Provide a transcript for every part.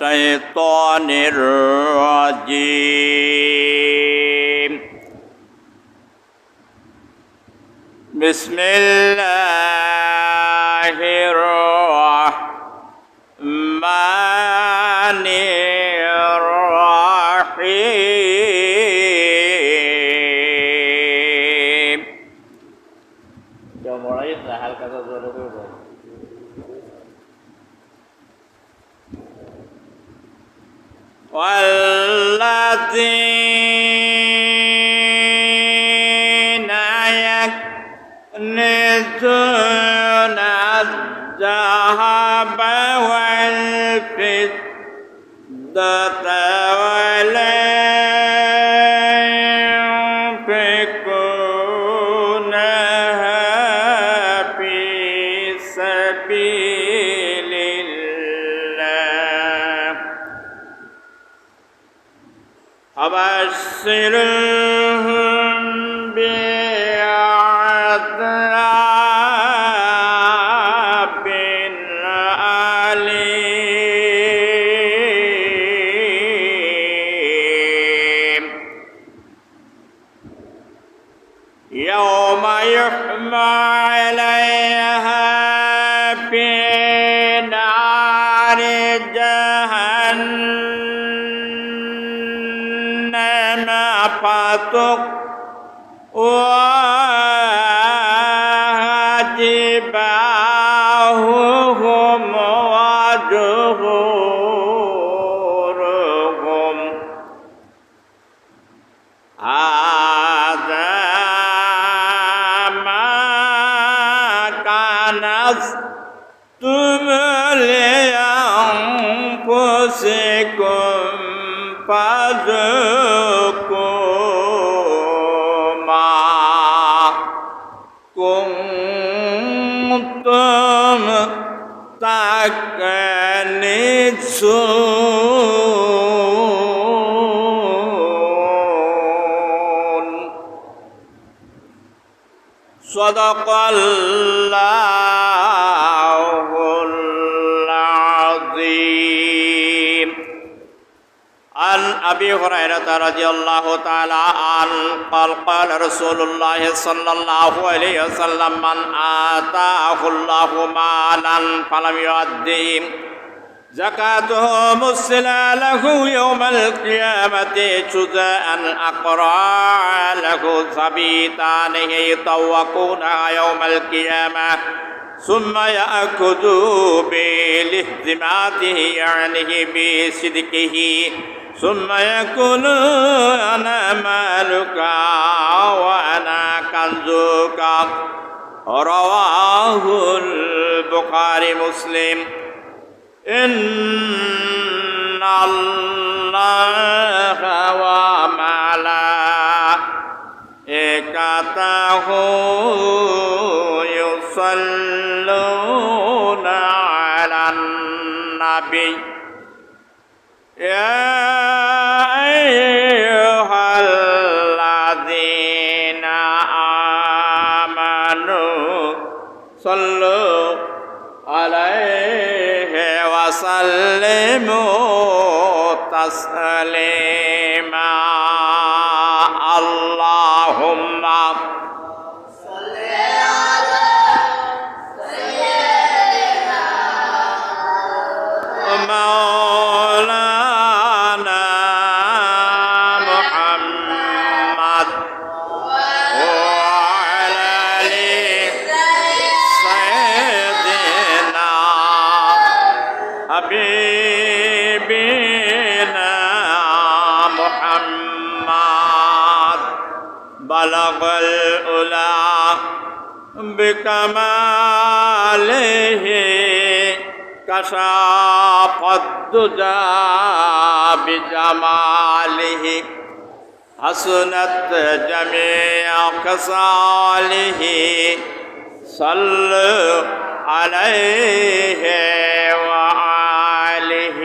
الشيطان الرجيم بسم الله الرحمن الرحيم والذين يكنزون الذهب والفضة ولا ينفقونها في سبيل الله فبشرهم بعذاب أليم يوم يحمى عليها في نار جهنم وجباههم وظهورهم هذا ما كنزتم لأنفسكم فذوقوا ما كنتم تكنزون صدق الله العظيم. عن أبي هريرة رضي الله تعالى عنه قال رسول الله صلى الله عليه وسلم من آتاه الله مالا فلم يؤديه زكاته مثل له يوم القيامة جزاء أقرع له ثبيتان يطوقونها يوم القيامة ثم يأخذ بلهزماته يعني بصدقه ثم يقول أنا مالك وأنا كنزك رواه البخاري مسلم. إن الله وملائكته يصلون على النبي يا أيها الذين آمنوا صلوا عليه وسلموا تسليما. اللهم صل على سيدنا مولانا محمد وعلى آل سيدنا حبيبنا محمد بلغ العلا بكماله كشف الدجى بجماله حسنت جميع خصاله صلوا عليه وآله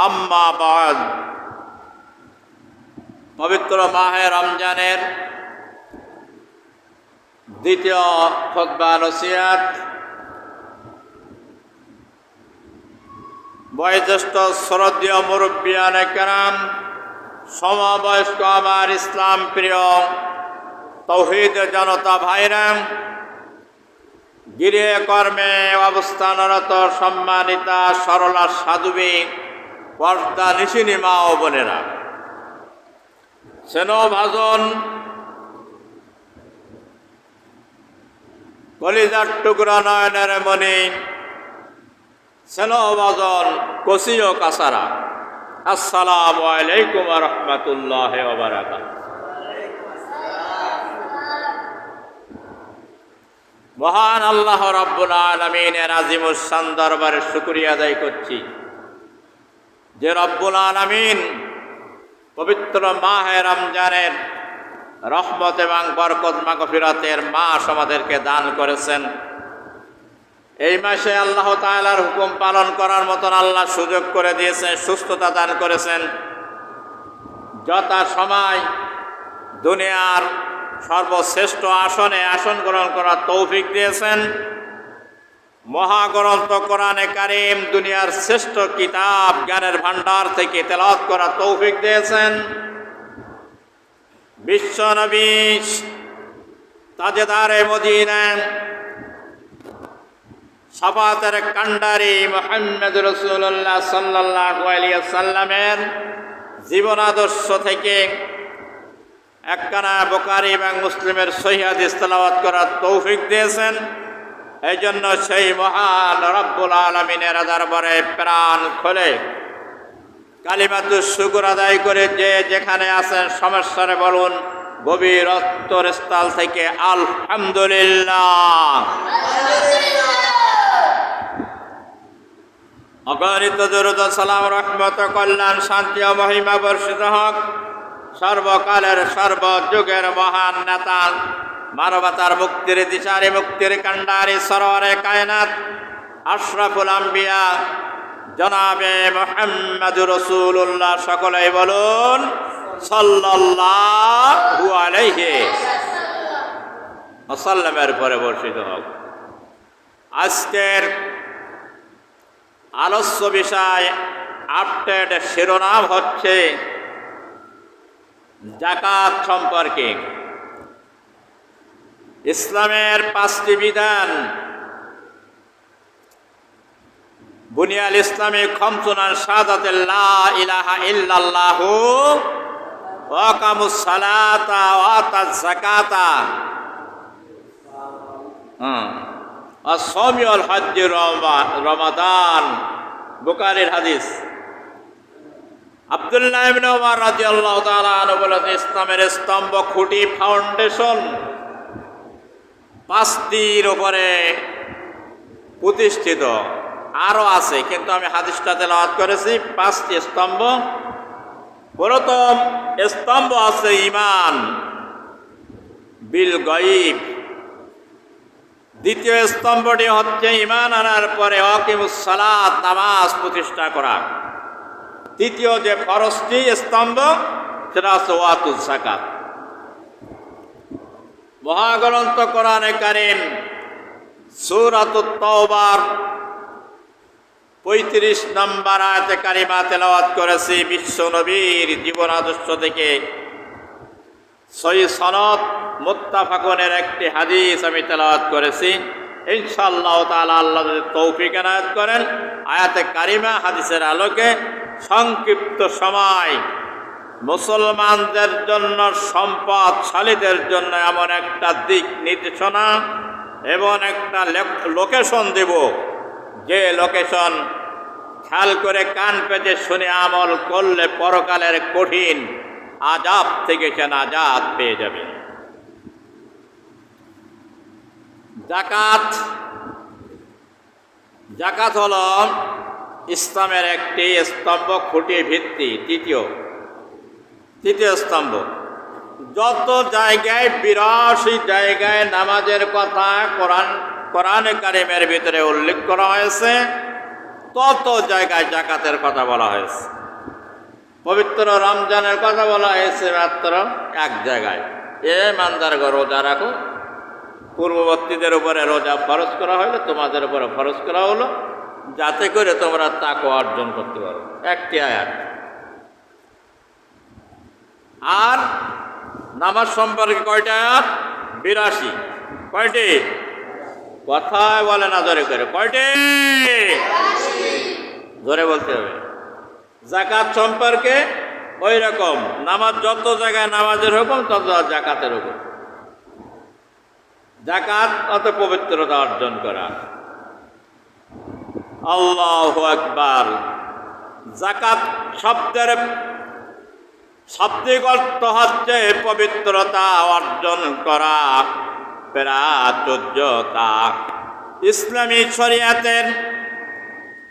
أما بعد পবিত্র মাহে রমজানের দ্বিতীয় খুতবা নসিহত বয়োজ্যেষ্ঠ শ্রদ্ধেয় মুরব্বিয়ানে কেরাম, সমবয়স্ক আমার ইসলাম প্রিয় তৌহিদ জনতা ভাইরা, গৃহে কর্মে অবস্থানরত সম্মানিতা সরলা সাধুবী, পর্দা নিশিনী মা ও বোনেরা, স্নেহভাজন কলিজার টুকরা নয়নের মণি, স্নেহভাজন কচি ও কাসারা, আসসালামু আলাইকুম ওয়া রাহমাতুল্লাহি ওয়া বারাকাতুহু। মহান আল্লাহ রাব্বুল আলামিনের আজিমুস শান দরবারে শুকরিয়া আদায় করছি যে রব্বুল আলামিন পবিত্র মাহে রমজানের রহমত এবং বরকত মাগফিরাতের মাস আমাদেরকে দান করেছেন। এই মাসে আল্লাহ তাআলার হুকুম পালন করার মতন আল্লাহ সুযোগ করে দিয়েছেন, সুস্থতা দান করেছেন। যথা সময় দুনিয়ার সর্বশ্রেষ্ঠ আসনে আসন গ্রহণ করার তৌফিক দিয়েছেন। মহাগ্রন্থ কোরআনে কারীম দুনিয়ার শ্রেষ্ঠ কিতাব জ্ঞানের ভান্ডার থেকে তেলাওয়াত করার তৌফিক দিয়েছেন। বিশ্ব নবী তাজেদারে মদিনা শাফাতের কান্ডারি মুহাম্মদ রাসূলুল্লাহ সাল্লাল্লাহু আলাইহি ওয়াসাল্লামের জীবন আদর্শ থেকে একখানা বুখারী এবং মুসলিমের সহিহ হাদিস তেলাওয়াত করার তৌফিক দিয়েছেন। এই জন্য সেই মহান রব্বুল আলামিনের দরবারে প্রাণ খুলে কালিমাতুশ শুকর আদায় করে যে যেখানে আছেন সমস্যারে বলুন গভীর অন্তরস্থল থেকে আলহামদুলিল্লাহ। অগণিত দরুদ সালাম রহমত কল্যাণ শান্তি ও মহিমা বর্ষিত হোক সর্বকালের সর্বযুগের মহান নেতা, মানবতার মুক্তির দিশারি, মুক্তির কান্ডারি, সরওয়ারে কায়নাত, আশরাফুল আম্বিয়া জনাবে মুহাম্মদুর রাসূলুল্লাহ। সকলেই বলুন সাল্লাল্লাহু আলাইহি ওয়াসাল্লামের পরে বর্ষিত হোক। আজকের আলোচ্য বিষয় আপডেট শিরোনাম হচ্ছে যাকাত সম্পর্কে। ইসলামের 5টি বিধান, বুনিয়াল ইসলামী খমসুনান শাহাদাতে লা ইলাহা ইল্লাল্লাহু ওয়া আকামুস সালাতা ওয়া আতাজ যাকাতা as-sawmi wal hajj রমাদান। বুখারীর হাদিস। আব্দুল্লাহ ইবনে ওমর রাদিয়াল্লাহু তাআলা আনহু বলেন, ইসলামের স্তম্ভ, খুঁটি, ফাউন্ডেশন 5টির উপরে প্রতিষ্ঠিত। আরও আছে, কিন্তু আমি হাদিসটা তেলাওয়াত করেছি। 5টি স্তম্ভ। প্রথম স্তম্ভ আছে ঈমান বিল গায়ব। দ্বিতীয় স্তম্ভটি হচ্ছে ঈমান আনার পরে আকিমুস সালাত, নামাজ প্রতিষ্ঠা করা। তৃতীয় যে ফরজটি স্তম্ভ সেটা হচ্ছে ওয়াতুজ যাকাত। মহাগ্রন্থ কোরআনে কারীম সূরাতুত তাওবার 35 নম্বর আয়াতে কারিমা তেলাওয়াত করেছি। বিশ্ব নবীর জীবন আদর্শ থেকে সহিহ সনদ মুত্তাফাকুনের একটি হাদিস আমি তেলাওয়াত করেছি। ইনশাআল্লাহ তাআলা আল্লাহ যদি তৌফিক এনায়েত করেন, আয়াতে কারিমা হাদিসের আলোকে সংক্ষিপ্ত সময় মুসলমানদের জন্য, সম্পদশালীদের জন্য এমন একটা দিক নির্দেশনা এবং একটা লোকেশন দেব, যে লোকেশন খেয়াল করে কান পেতে শুনে আমল করলে পরকালের কঠিন আযাব থেকে সে নাজাত পেয়ে যাবে। যাকাত। যাকাত হল ইসলামের একটি স্তম্ভ, খুঁটি, ভিত্তি। তৃতীয় স্তম্ভ। যত জায়গায় 82 জায়গায় নামাজের কথা কোরআনে কারীমের ভিতরে উল্লেখ করা হয়েছে, তত জায়গায় যাকাতের কথা বলা হয়েছে। পবিত্র রমজানের কথা বলা হয়েছে মাত্র এক জায়গায়, ইমানদারগণ রোজা রাখো। পূর্ববর্তীদের উপরে রোজা ফরজ করা হলো, তোমাদের উপরে ফরজ করা হলো। যাতে করে তোমরা তাকওয়া অর্জন করতে পারো। একটি আয়াত। আর নামাজ সম্পর্কে কয়টা আয়াত? 82। কয়টি? কথায় বলে না, জোরে করে। কয়টি? জোরে বলতে হবে। যাকাত সম্পর্কে ওই রকম, নামাজ যত জায়গায় নামাজের হুকুম তত যাকাতের হুকুম। যাকাত অত পবিত্রতা অর্জন করা। আল্লাহু আকবার। যাকাত শব্দের শাব্দিক অর্থ হচ্ছে পবিত্রতা অর্জন করা, প্রাচুর্যতা। ইসলামী শরিয়াতের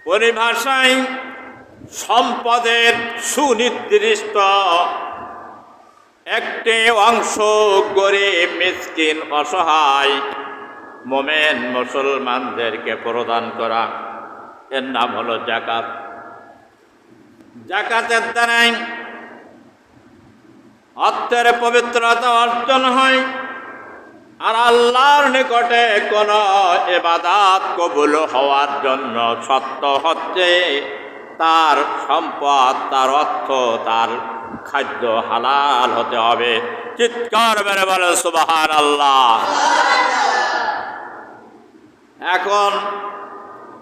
পরিভাষায় সম্পদের সুনির্দিষ্ট একটি অংশ গরিব, মিসকিন, অসহায় মোমেন মুসলমানদেরকে প্রদান করা, এর নাম হলো যাকাত। যাকাতের দ্বারাই অর্থের পবিত্রতা অর্জন হয়। আর আল্লাহর নিকটে কোন ইবাদত কবুল হওয়ার জন্য শর্ত হচ্ছে তার সম্পদ, তার অর্থ, তার খাদ্য হালাল হতে হবে। চিৎকার মেরে বলেন সুবহানাল্লাহ। এখন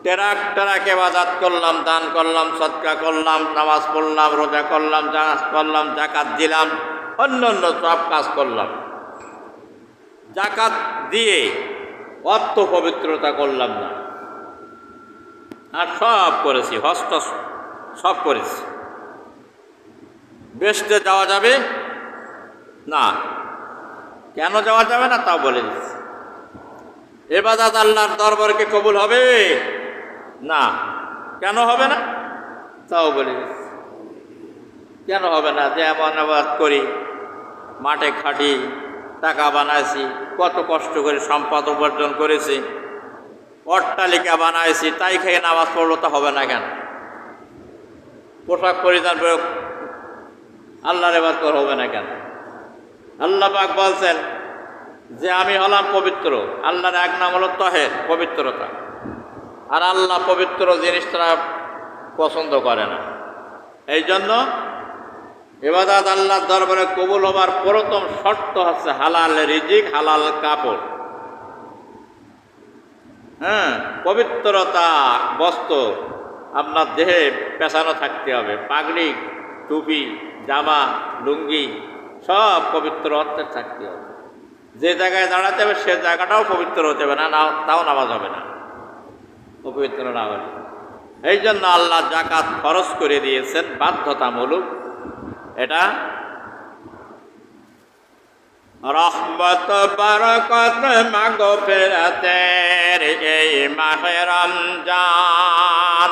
ট্রাক ইবাদত করলাম, দান করলাম, সদকা করলাম, নামাজ পড়লাম, রোজা করলাম, জাকাত করলাম, যাকাত দিলাম, অন্য অন্য সব কাজ করলাম, যাকাত দিয়ে অর্থ পবিত্রতা করলাম না। আর সব করেছি, হস্ত সব করেছি, বেহেশতে যাওয়া যাবে না। কেন যাওয়া যাবে না তাও বলে দিচ্ছি। ইবাদত আল্লাহর দরবারকে কবুল হবে না। কেন হবে না তাও বলে দিচ্ছি। কেন হবে না? যে এমন আবাদ করি, মাঠে খাটি, টাকা বানাইছি, কত কষ্ট করে সম্পদ উপার্জন করেছি, অট্টালিকা বানাইছি, তাই খেয়ে নামাজ পড়লো, তা হবে না কেন? পোশাক পরিধান প্রয়োগ আল্লাহর ইবাদত করা হবে না কেন? আল্লাহ পাক বলছেন যে আমি হলাম পবিত্র। আল্লাহর এক নাম হলো তহের, পবিত্রতা। আর আল্লাহ পবিত্র জিনিসটা পছন্দ করে না। এই জন্য ইবাদত আল্লাহর দরবারে কবুল হবার প্রথম শর্ত হচ্ছে হালাল রিজিক, হালাল কাপড়। পবিত্রতা বস্ত্র আপনার দেহে পেছানো থাকতে হবে। পাগড়ি, টুপি, জামা, লুঙ্গি সব পবিত্র অর্থের থাকতে হবে। যে জায়গায় দাঁড়াতে হবে সে জায়গাটাও পবিত্র হতে হবে না, তাও নামাজ হবে না, অপবিত্র না হলে। এই জন্য আল্লাহ যাকাত খরচ করে দিয়েছেন বাধ্যতামূলক। এটা রহমত বরকত মাগফিরাতের এই মাহে রমজান।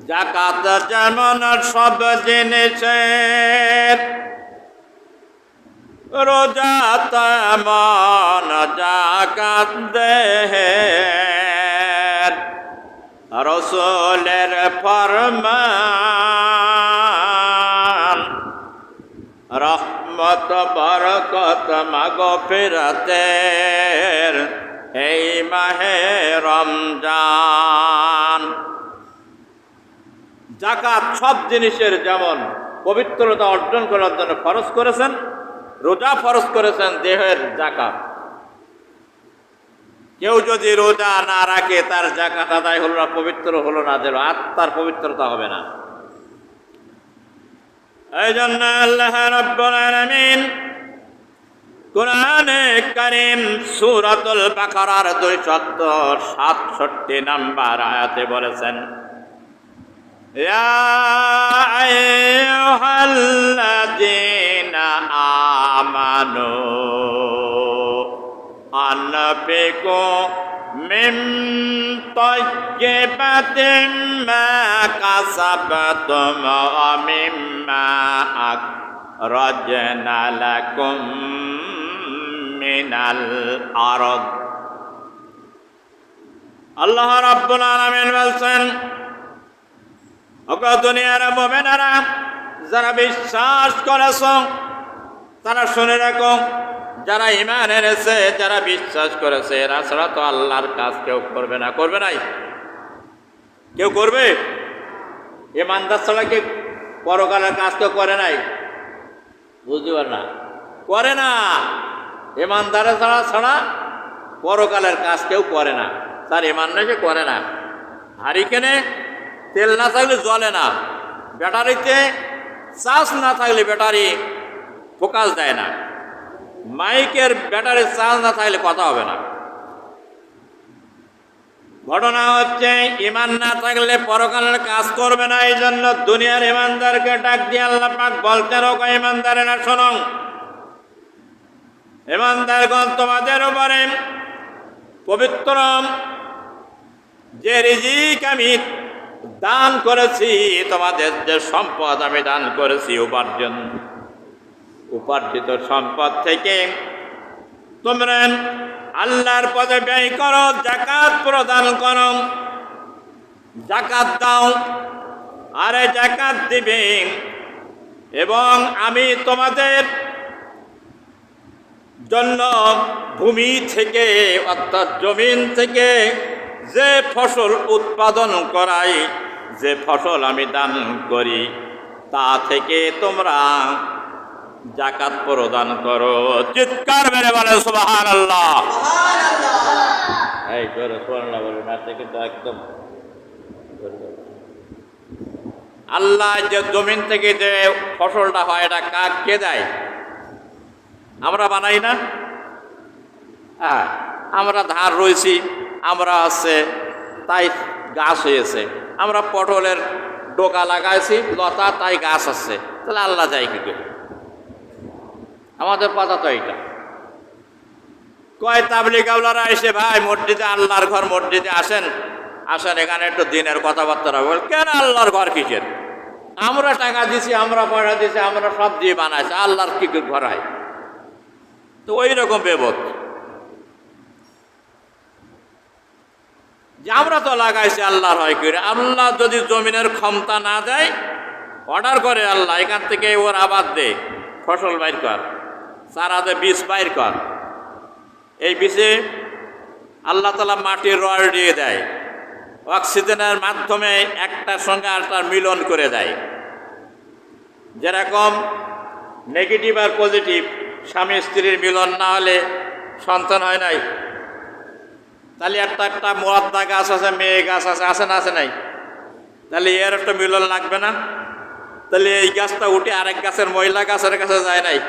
যাকাত যেমন সব জিনিসের, রোজা তেমন যাকাত দেহের। রাসূলের ফরমান রহমত বরকত মাগফিরাতের এই মাহে রমজান। যাকাত সব জিনিসের যেমন পবিত্রতা অর্জন করার জন্য ফরজ করেছেন, রোজা ফরজ করেছেন দেহের যাকাত। কেউ যদি রোজা না রাখে তার যাকাত আদায় হলো না, পবিত্র হলো না, দিল আত্মার পবিত্রতা হবে না। এই জন্য আল্লাহ রাব্বুল আলামিন কুরআনে কারীম সূরাতুল বাকারার 267 নম্বর আয়াতে বলেছেন, ইয়া আইয়ুহাল্লাযীনা আমানু আনফিকু মিন তাইয়্যিবাতিম মা কাসাবতুম ওয়া মিম্মা আখরাজনা লাকুম মিনাল আরদ। আল্লাহ রাব্বুল আলামিন বলছেন, ওগো দুনিয়ার মুমিনেরা, যারা বিশ্বাস করেছ তারা শুনে রাখো, যারা ঈমান এনেছে, যারা বিশ্বাস করেছে, এরা ছাড়া তো আল্লাহর কাজ কেউ করবে না। করবে নাই? কেউ করবে? ঈমানদার ছাড়া কি পরকালের কাজ কেউ করে নাই? বুঝতে পার না, করে না। ঈমানদারের ছাড়া পরকালের কাজ কেউ করে না। তার ঈমান নেই, সে করে না। হারিকেনে তেল না থাকলে জ্বলে না, ব্যাটারিতে চার্জ না থাকলে ব্যাটারি ফোকাস দেয় না, মাইকের ব্যাটারি চার্জ না থাকলে কথা হবে না। ঘটনা হচ্ছে ঈমান না থাকলে পরকালের কাজ করবে না। এই জন্য দুনিয়ার ঈমানদারকে ডাক দিয়ে আল্লাহ পাক বলতেন, ও ঈমানদারেরা শোনো, ঈমানদারগণ তোমাদের উপরে পবিত্র যে রিজিক আমি দান করেছি, তোমাদের যে সম্পদ আমি দান করেছি, উপার্জিত সম্পদ থেকে তোমরা আল্লাহর পথে ব্যয় করো, যাকাত প্রদান করো, যাকাত দাও। আরে যাকাত দিবে, এবং আমি তোমাদের জন্য ভূমি থেকে অর্থাৎ জমিন থেকে যে ফসল উৎপাদন করাই, যে ফসল আমি দান করি, তা থেকে তোমরা যাকাত প্রদান করো। চিৎকার মেরে বলে সুবহানাল্লাহ। এই জোরে সুবহানাল্লাহ বলে না, কিন্তু একদম আল্লাহ যে জমিন থেকে যে ফসলটা হয়, এটা কে দেয়? আমরা বানাই না? হ্যাঁ, আমরা ধান রয়েছি, আমরা আছে তাই গাছ হয়েছে। আমরা পটলের ডোকা লাগাইছি, লতা, তাই গাছ আছে। তাহলে আল্লাহ যায় কি করে? আমাদের কথা তো এইটা। কয় তাবলিগ আওলারা এসে, ভাই মসজিদে, আল্লাহর ঘর মসজিদে আসেন, এখানে একটু দিনের কথাবার্তা বল। কেন আল্লাহর ঘর কিসের? আমরা টাকা দিছি, আমরা পয়সা দিছি, আমরা সব দিয়ে বানাইছি, আল্লাহর কি ঘর হয়? তো ওই রকম বেবত যে আমরা তো লাগাইছি, আল্লাহর হয় করে। আল্লাহ যদি জমিনের ক্ষমতা না দেয়, অর্ডার করে আল্লাহ, এখান থেকে ওর আবাদ দে, ফসল বাইর কর, চারা দে, বীজ বাইর কর। এই বীজে আল্লাহ তাআলা মাটির রড দিয়ে দেয়, অক্সিজেনের মাধ্যমে একটার সঙ্গে আরেকটার মিলন করে দেয়। যেরকম নেগেটিভ আর পজিটিভ, স্বামী স্ত্রীর মিলন না হলে সন্তান হয় নাই। তাহলে একটা মহাত্মা গাছ আছে, মেয়ে গাছ আছে, আছে না? আছে নাই? তাহলে এর একটা মিলন লাগবে না? তাহলে এই গাছটা উঠে আরেক গাছের, মহিলা গাছের কাছে যায় নাই?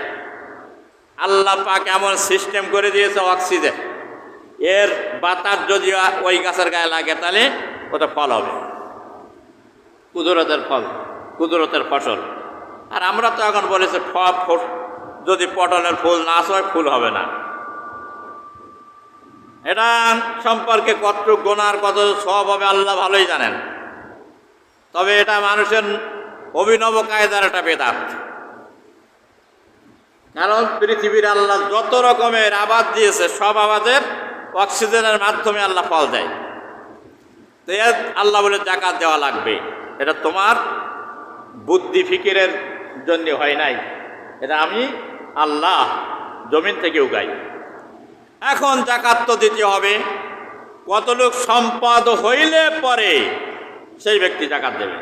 আল্লাহ পাক এমন সিস্টেম করে দিয়েছে অক্সিজেন, এর বাতাস যদি ওই গাছের গায়ে লাগে তাহলে ওটা ফল হবে, কুদরতের ফল, কুদরতের ফসল। আর আমরা তো এখন বলেছি যদি পটলের ফুল না হয়, ফুল হবে না। এটা সম্পর্কে কত গোনার, কত সব হবে আল্লাহ ভালোই জানেন। তবে এটা মানুষের অভিনব কায়দার একটা বেদাত। কারণ পৃথিবীর আল্লাহ যত রকমের আবাদ দিয়েছে, সব আবাদের অক্সিজেনের মাধ্যমে আল্লাহ ফল দেয়। তো আল্লাহ বলে যাকাত দেওয়া লাগবে। এটা তোমার বুদ্ধি ফিকিরের জন্য হয় নাই, এটা আমি আল্লাহ জমিন থেকে উগাই। এখন যাকাত তো দিতে হবে। কত লোক সম্পদ হইলে পরে সেই ব্যক্তি যাকাত দেবে।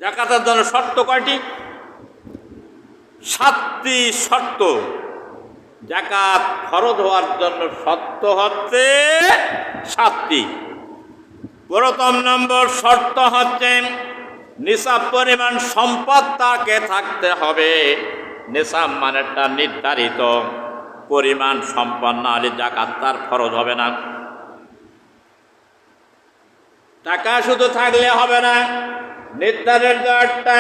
যাকাতের জন্য শর্ত কয়টি? 7টি শর্ত। যাকাত ফরজ হওয়ার জন্য শর্ত হচ্ছে 7টি। প্রথম নম্বর শর্ত হচ্ছে নিসাব পরিমাণ সম্পদ তাকে থাকতে হবে। নিসাব মানে একটা নির্ধারিত পরিমাণ সম্পদ, না হলে যাকাত তার ফরজ হবে না। টাকা শুধু থাকলে হবে না, নির্ধারিত একটা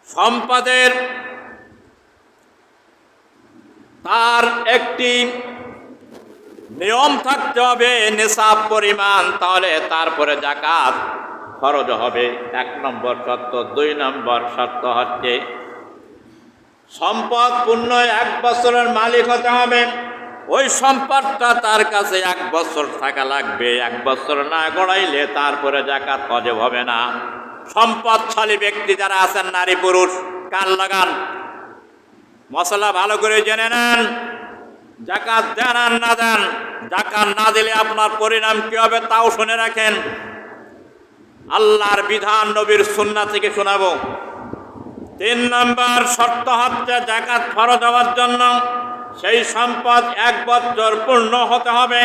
সম্পদের তার একটি নিয়ম থাকতে হবে, নিসাব পরিমাণ, তাহলে তারপরে যাকাত ফরজ হবে। 1 নম্বর শর্ত। 2 নম্বর শর্ত হচ্ছে সম্পদ পূর্ণ 1 বছরের মালিক হতে হবে। ওই সম্পদটা তার কাছে 1 বছর থাকা লাগবে। 1 বছর না গড়াইলে তারপরে যাকাত ওয়াজিব হবে না। সম্পদশালী ব্যক্তি যারা আছেন, নারী পুরুষ, কান লাগান, মশলা ভালো করে জেনে নেন। জাকাত দেন আর না দেন, জাকাত না দিলে আপনার পরিণাম কি হবে তাও শুনে রাখেন। আল্লাহর বিধান নবীর সুন্নাহ থেকে শোনাবো। 3 নম্বর শর্ত হচ্ছে জাকাত ফরজ হওয়ার জন্য সেই সম্পদ 1 বছর পূর্ণ হতে হবে।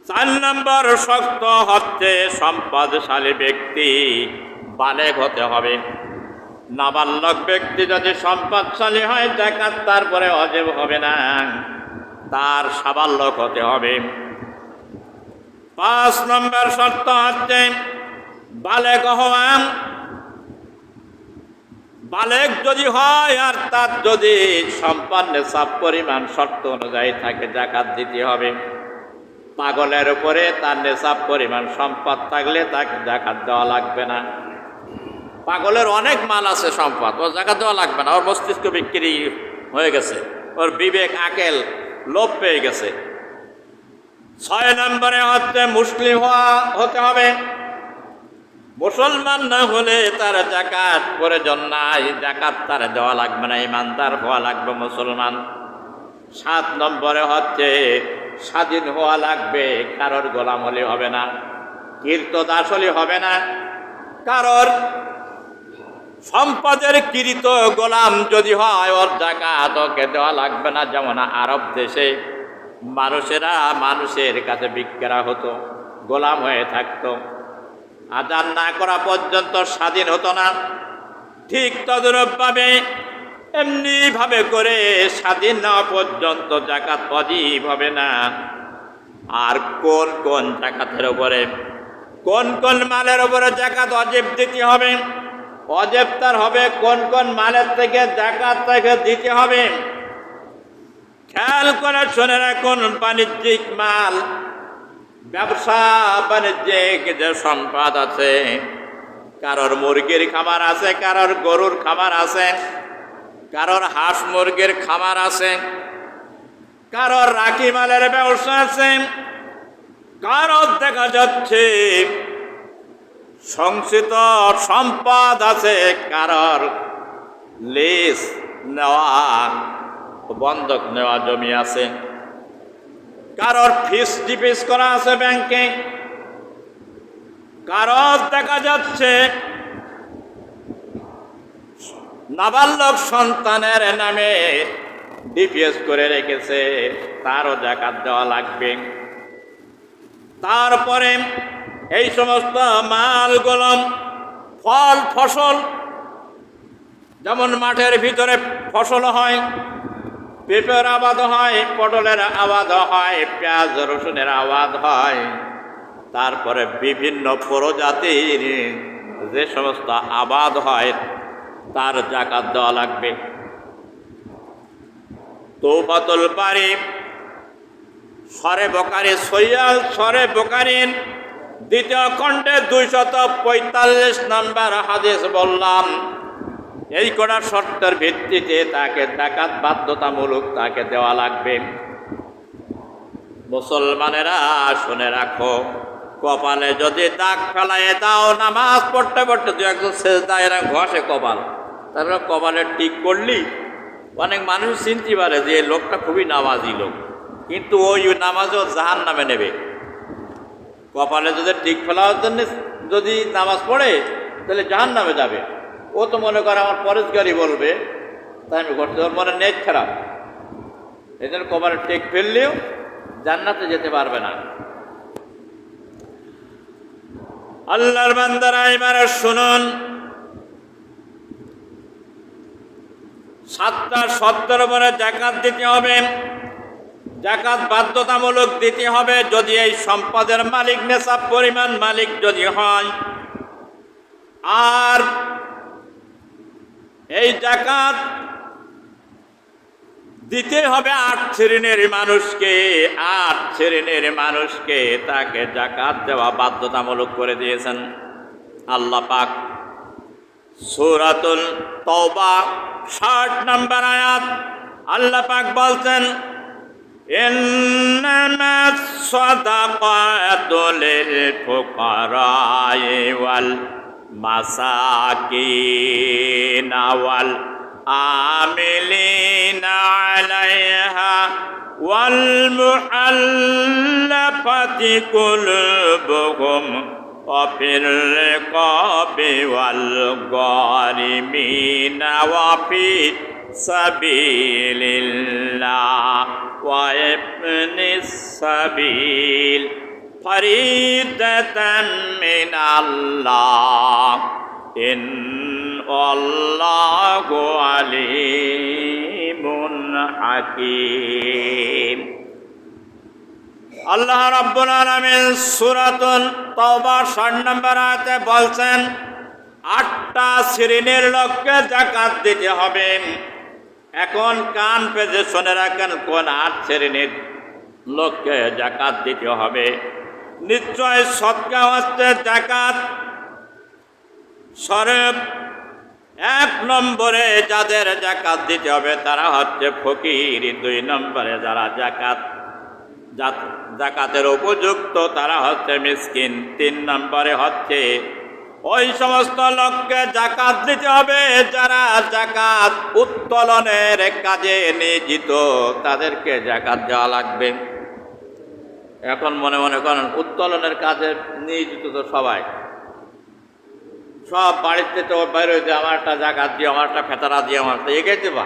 4 নম্বর শর্ত হচ্ছে সম্পদশালী ব্যক্তি বালেগ হতে হবে। নাবালক ব্যক্তি যদি সম্পদশালী হয় জাকাত তারপরে ওয়াজিব হবে না, তার সাবালক হতে হবে। 5 নম্বর শর্ত হচ্ছে বালেগ হওয়া। বালেগ যদি হয় আর তার যদি সম্পদ নেশাব পরিমাণ শর্ত অনুযায়ী থাকে জাকাত দিতে হবে। পাগলের উপরে তার নেশাব পরিমাণ সম্পদ থাকলে তাকে জাকাত দেওয়া লাগবে না। পাগলের অনেক মাল আছে সম্পদ, ওর জাকাত দেওয়া লাগবে না, ওর মস্তিষ্ক বিক্রি হয়ে গেছে, ওর বিবেক আকেল লোপ পেয়ে গেছে। 6 নম্বরে হচ্ছে মুসলিম হতে হবে। মুসলমান না হলে তার জাকাত প্রয়োজন নাই, জাকাত তার দেওয়া লাগবে না, ইমানদার হওয়া লাগবে মুসলমান। 7 নম্বরে হচ্ছে স্বাধীন হওয়া লাগবে, কারোর গোলাম হলে হবে না, কীর্তদাস হলে হবে না, কারোর সম্পদের কৃত গোলাম যদি হয় ওর জাকাত ওকে দেওয়া লাগবে না। যেমন আরব দেশে মানুষেরা মানুষের কাছে বিক্রা হতো, গোলাম হয়ে থাকতো, আজান না করা পর্যন্ত স্বাধীন হতো না। ঠিক তদরূপভাবে এমনিভাবে করে স্বাধীন না পর্যন্ত জাকাত ওয়াজিব হবে না। আর কোন কোন জাকাতের উপরে, কোন কোন মালের উপরে জাকাত ওয়াজিব দিতে হবে, ওয়াজিব তার হবে কোন কোন মালের থেকে জাকাত তাকে দিতে হবে। খেয়াল করে শুনে রাখুন, বাণিজ্যিক মাল, ব্যবসা বাণিজ্যিক যে সম্পদ আছে, কারোর মুরগির খামার আছে, কারোর গরুর খামার আছে, কারোর হাঁস মুরগির খামার আছে, কারোর রাখি মালের ব্যবসা আছে, কারোর দেখা যাচ্ছে সংচিত সম্পদ আছে, কারোর লিজ নেওয়া বন্ধক নেওয়া জমি আছে, কারোর ফিস ডিপিস করা আছে ব্যাংকে, কারোর দেখা যাচ্ছে নাবালক সন্তানের নামে ডিপিএস করে রেখেছে, তারও জাকাত দেওয়া লাগবে। তারপরে এই সমস্ত মালগুলো ফল ফসল, যেমন মাঠের ভিতরে ফসল হয়, পেঁপের আবাদ হয়, পটলের আবাদ হয়, পেঁয়াজ রসুনের আবাদ হয়, তারপরে বিভিন্ন প্রজাতির যে সমস্ত আবাদ হয় তার জাকাত দেওয়া লাগবে। তৌবাতুল বারী সরে বোখারী সহিহ সরে বোখারীর 2য় খণ্ডে 245 নম্বর হাদিস বললাম। এই কটা শর্তের ভিত্তিতে তাকে জাকাত বাধ্যতামূলক তাকে দেওয়া লাগবে। মুসলমানেরা শুনে রাখো, কপালে যদি দাগ ফেলায় দাও, নামাজ পড়তে পড়তে দু একজন সেজদায় এরা ঘষে কপাল, তারপরে কপালে টিক করলি অনেক মানুষ চিনতে পারে যে এই লোকটা খুবই নামাজি লোক, কিন্তু ওই নামাজও জাহান নামে নেবে। কপালে যদি টিক ফেলার জন্য যদি নামাজ পড়ে তাহলে জাহান নামে যাবে। ও তো মনে করে আমার পরেশগারি বলবে, তাই আমি করতে, ওর মনে নেট খারাপ, এই জন্য কপালে টিক ফেললেও জান্নাতে যেতে পারবে না। আল্লাহর বান্দারা এবারে শুনুন, 7টা শর্তের উপরে জাকাত দিতে হবে। জাকাত বাধ্যতামূলক দিতে হবে যদি এই সম্পদের মালিক নেশাব পরিমাণ মালিক যদি হয়। আর এই জাকাত দিতে হবে 8 শ্রেণীর মানুষকে। 8 শ্রেণীর মানুষকে তাকে জাকাত দেওয়া বাধ্যতামূলক করে দিয়েছেন আল্লাহ পাক। সূরাতুল তাওবা 60 নম্বর আয়াত আল্লাহ পাক বলছেন, ইন্নামাস সাদাকাতু লিল ফুকারা'i ওয়াল মাসাকিন ওয়াল عاملين عليها والمؤلفة قلوبهم وفي الرقاب والغارمين وفي سبيل الله وابن السبيل فريدة من الله إن الله عليم حكيم আল্লাহ রাব্বুল আলামিন সূরাতুল তাওবা 60 নম্বর আয়াতে বলছেন 8টা শ্রেণীর লোককে যাকাত দিতে হবে। এখন কান পেতে শুনে রাখেন কোন 8 শ্রেণীর লোককে যাকাত দিতে হবে। নিশ্চয় সদকা হচ্ছে যাকাত স্বরূপ। 1 নম্বরে যাদের যাকাত দিতে হবে তারা হচ্ছে ফকির। 2 নম্বরে যারা যাকাতের উপযুক্ত তারা হচ্ছে মিসকিন। 3 নম্বরে হচ্ছে ওই সমস্ত লোককে যাকাত দিতে হবে যারা যাকাত উত্তোলনের কাজে নিয়োজিত, তাদেরকে যাকাত দেওয়া লাগবে। এখন মনে মনে করেন উত্তোলনের কাজে নিয়োজিত তো সবাই, সব বাড়িতে তো বাইরে যে আমার একটা যাকাত দিয়ে, আমার একটা ফেতারা দিয়ে, আমার তো এগিয়ে দেবা।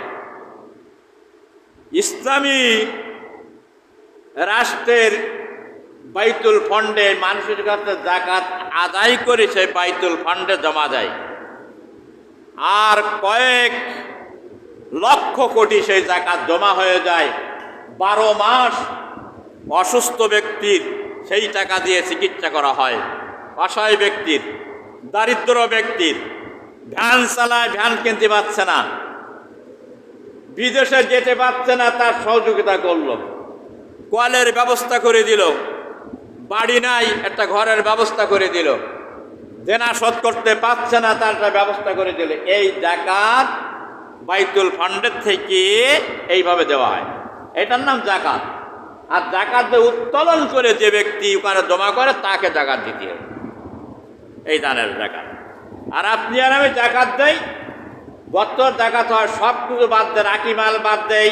ইসলামী রাষ্ট্রের বাইতুল ফান্ডে মানুষের কাছে যাকাত আদায় করে সেই বাইতুল ফান্ডে জমা যায়, আর কয়েক লক্ষ কোটি সেই যাকাত জমা হয়ে যায়। 12 মাস অসুস্থ ব্যক্তির সেই টাকা দিয়ে চিকিৎসা করা হয়, অসহায় ব্যক্তির, দারিদ্র ব্যক্তির। ভ্যান চালায়, ভ্যান কিনতে পারছে না, বিদেশে যেতে পারছে না, তার সহযোগিতা করলো, কলের ব্যবস্থা করে দিল, বাড়ি নাই একটা ঘরের ব্যবস্থা করে দিল, দেনা শোধ করতে পারছে না তার ব্যবস্থা করে দিল। এই যাকাত বাইতুল ফান্ডের থেকে এইভাবে দেওয়া হয়, এটার নাম যাকাত। আর যাকাত উত্তোলন করে যে ব্যক্তি ওখানে জমা করে তাকে যাকাত দিতে হবে, এই দানের যাকাত। আর আপনি আর আমি যাকাত দেই, বছর যাকাত হয় সব কিছু বাদ দেয়, রাখি মাল বাদ দেই,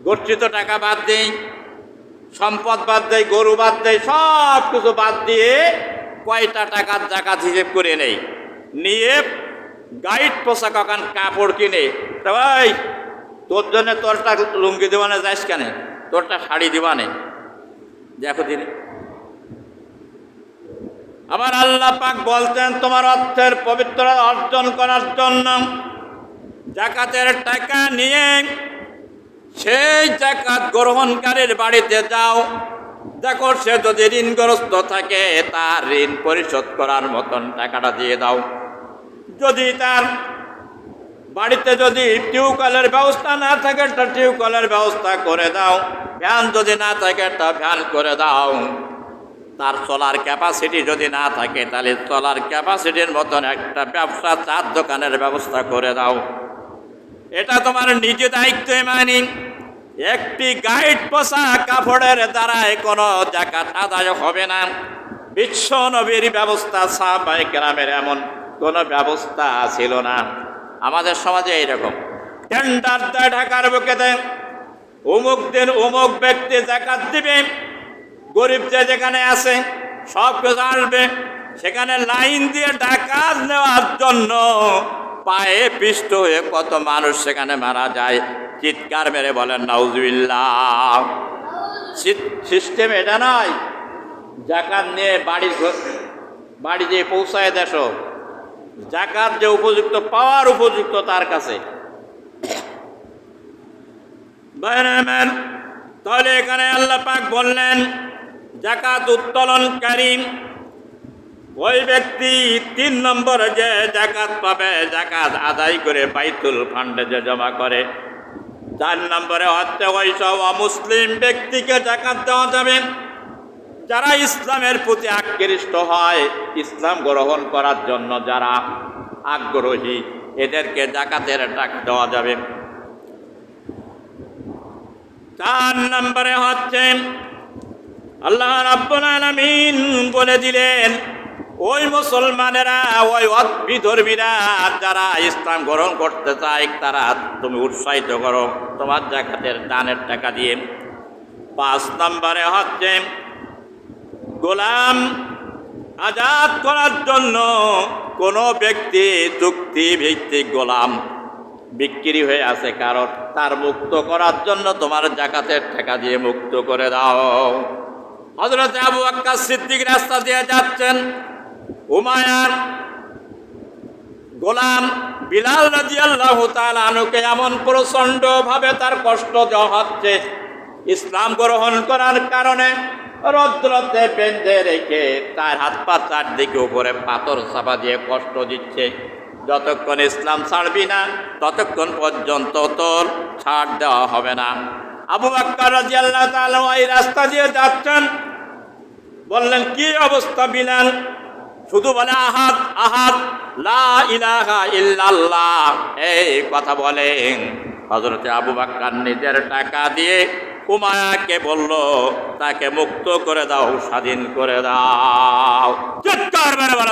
গচ্ছিত টাকা বাদ দেই, সম্পদ বাদ দেয়, গরু বাদ দেয়, সব কিছু বাদ দিয়ে কয়টা টাকার যাকাত হিসেব করে নেই, নিয়ে গাইড পোশাক কাপড় কিনে, ভাই তোর জন্য তোরটা লুঙ্গি দেওয়ানে যাইস কেন, তোরটা শাড়ি দিবানে দেখো দিনে। আবার আল্লাহ পাক বলতেন তোমার অর্থের পবিত্রতা অর্জন করার জন্য যাকাতের টাকা নিয়ে সেই যাকাত গ্রহণকারীর বাড়িতে যাও, দেখো সে যদি ঋণগ্রস্ত থাকে তার ঋণ পরিশোধ করার মতন টাকাটা দিয়ে দাও। যদি তার বাড়িতে যদি টিউবওয়েলের ব্যবস্থা না থাকে একটা টিউবওয়েলের ব্যবস্থা করে দাও, ফ্যান যদি না থাকে একটা ফ্যান করে দাও, তার চলার ক্যাপাসিটি যদি না থাকে তাহলে চলার ক্যাপাসিটির মতন একটা ব্যবসা, চার দোকানের ব্যবস্থা করে দাও। এটা তোমার নিজে দায়িত্বে মানি। একটি গাইড পোশাক কাপড়ের দ্বারাই কোনো যাকাত আদায় হবে না। বিশ্ব নবীর ব্যবস্থা, সাহাবায়ে কেরামের এমন কোনো ব্যবস্থা ছিল না। আমাদের সমাজে এইরকম টেন্ডার দেয়, ঢাকার বুকে দেয়, অমুক দিন অমুক ব্যক্তি যাকাত দিবে, গরিব যে যেখানে আছে সব কিছু আসবে, সেখানে লাইন দিয়ে ডাকাত নেওয়ার জন্য পায়ে পিষ্ট হয়ে কত মানুষ সেখানে মারা যায়। চিৎকার মেরে বলেন নাউজুবিল্লাহ। সিস্টেম এটা নয় যাকাত নিয়ে বাড়ি যে পৌঁছায় দেশ, যাকাত যে উপযুক্ত পাওয়ার উপযুক্ত তার কাছে। তাহলে এখানে আল্লাহ পাক বললেন যাকাত উত্তোলনকারী ওই ব্যক্তি 3 নম্বরে যে যাকাত পাবে, যাকাত আদায় করে বাইতুল ফান্ডে যে জমা করে। 4 নম্বরে হচ্ছে ওই সব অমুসলিম ব্যক্তিকে যাকাত দেওয়া যাবে যারা ইসলামের প্রতি আকৃষ্ট হয়, ইসলাম গ্রহণ করার জন্য যারা আগ্রহী, এদেরকে যাকাতের টাকা দেওয়া যাবে। 4 নম্বরে হচ্ছে আল্লাহ রাব্বুল আলামিন বলে দিলেন ওই মুসলমানেরা, ওই বিধর্মীরা যারা ইসলাম গ্রহণ করতে চায়, তারা তুমি উৎসাহিত করো তোমার জাকাতের দানের টাকা দিয়ে। 5 নম্বরে হচ্ছে গোলাম আজাদ করার জন্য কোনো ব্যক্তি চুক্তি ভিত্তিক গোলাম বিক্রি হয়ে আছে কারণ, তার মুক্ত করার জন্য তোমার জাকাতের টাকা দিয়ে মুক্ত করে দাও। হযরত আবু বকর সিদ্দিক রাস্তা দিয়ে যাচ্ছেন, উমায়ার গোলাম বিলাল রাদিয়াল্লাহু তাআলা আনহুকে এমন প্রচন্ড ভাবে তার কষ্ট দেওয়া হচ্ছে, ইসলাম গ্রহণ করার কারণে রৌদ্রতে বেঁধে রেখে তার হাত পা চারদিকে উপরে পাথর চাপা দিয়ে কষ্ট দিচ্ছে। যতক্ষণ ইসলাম ছাড়বি না ততক্ষণ পর্যন্ত তোর ছাড় দেওয়া হবে না। আবু বকর রাদিয়াল্লাহু তাআলা ওই রাস্তা দিয়ে যাচ্ছেন, বললেন কি অবস্থা বিলাল? শুধু বলে আহাদ আহাদ লা ইলাহা ইল্লাল্লাহ, এই কথা বলেন। হযরতে আবু বকর নিজের টাকা দিয়ে উমায়াকে বলল, তাকে মুক্ত করে দাও, স্বাধীন করে দাও। চিৎকার মেরে বলো